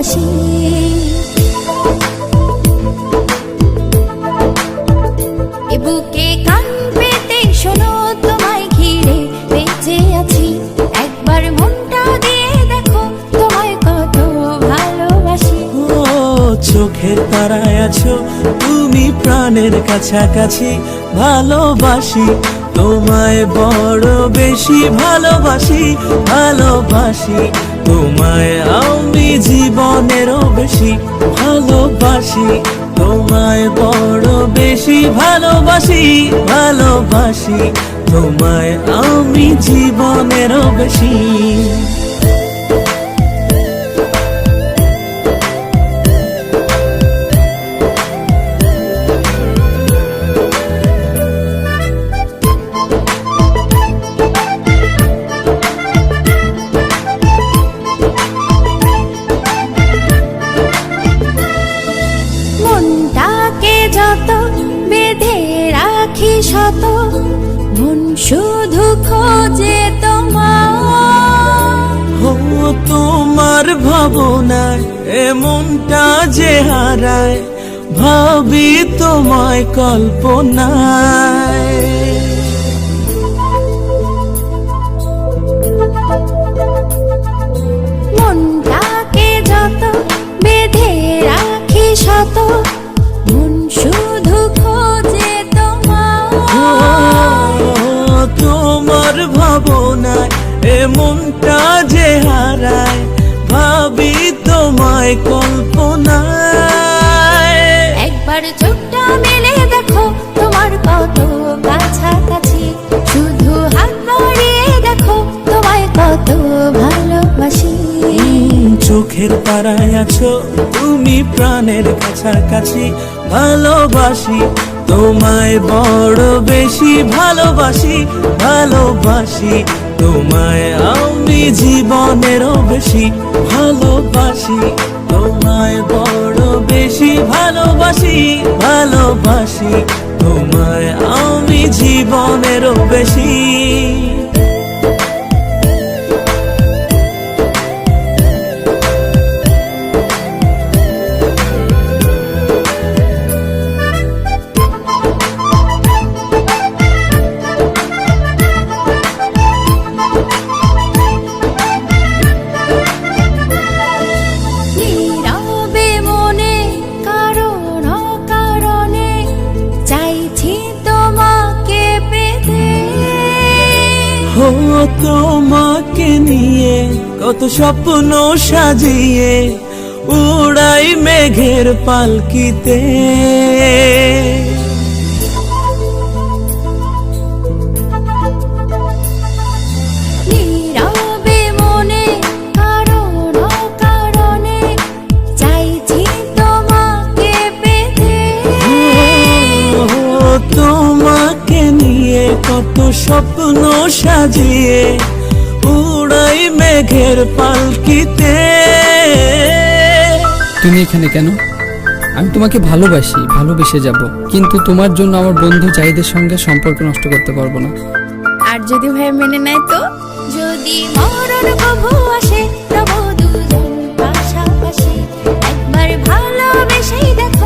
ভালোবাসি। এ বুকে কান পেতে শোনো, তোমায় ঘিরে বেঁচে আছি। একবার মনটা দিয়ে দেখো, তোমায় কত ভালোবাসি। ও চোখের তারায় আছো তুমি, প্রাণের কাছাকাছি। ভালোবাসি তোমায় বড় বেশি, ভালোবাসি ভালোবাসি তোমায় আমি জীবনেরও বেশি। ভালোবাসি তোমায় বড় বেশি, ভালোবাসি ভালোবাসি তোমায় আমি জীবনেরও বেশি। মনটাকে যত বেঁধে রাখি শত, মন শুধু খোঁজে তোমার। ও তোমার ভাবনায় এমনটা যে হারায়, ভাবি তোমায় কল্পনায়। মনটাকে যত বেঁধে রাখি শত, মন শুধু খোঁজে তোমার। ও তোমার ভাবনায় এমনটা যে হারায়, ভাবি তোমায় কল্পনায়। একবার চোখটা মেলে দেখো, তোমার কত কাছাকাছি। শুধু হাত বাড়িয়ে দেখো, তোমায় কত ভালোবাসি। চোখের তারায় আছো তুমি, প্রাণের কাছাকাছি। ভালোবাসি তোমায় বড় বেশি, ভালোবাসি ভালোবাসি তোমায় আমি জীবনেরও বেশি। ভালোবাসি তোমায় বড় বেশি, ভালোবাসি ভালোবাসি তোমায় আমি জীবনেরও বেশি। নীরবে মনে কারণ অকারণে চাইছি তোমাকে পেতে। ও তোমাকে নিয়ে কত স্বপ্ন সাজিয়ে, উড়াই মেঘের পালকিতে। নীরবে মনে কারণ অকারণে চাইছি তোমাকে পেতে। ও তোমাকে নিয়ে কত স্বপ্ন সাজিয়ে, উড়াই মেঘের পালকিতে। তুমি এখানে কেন? আমি তোমাকে ভালোবাসি, ভালোবেসে যাব, কিন্তু তোমার জন্য আমার বন্ধু জাহিদের সঙ্গে সম্পর্ক নষ্ট করতে পারবো না। আর যদি ভাই মেনে নেয় তো? যদি মরণ কবু আসে, তবু দুজন পাশাপাশি। একবার ভালোবেসেই দেখো,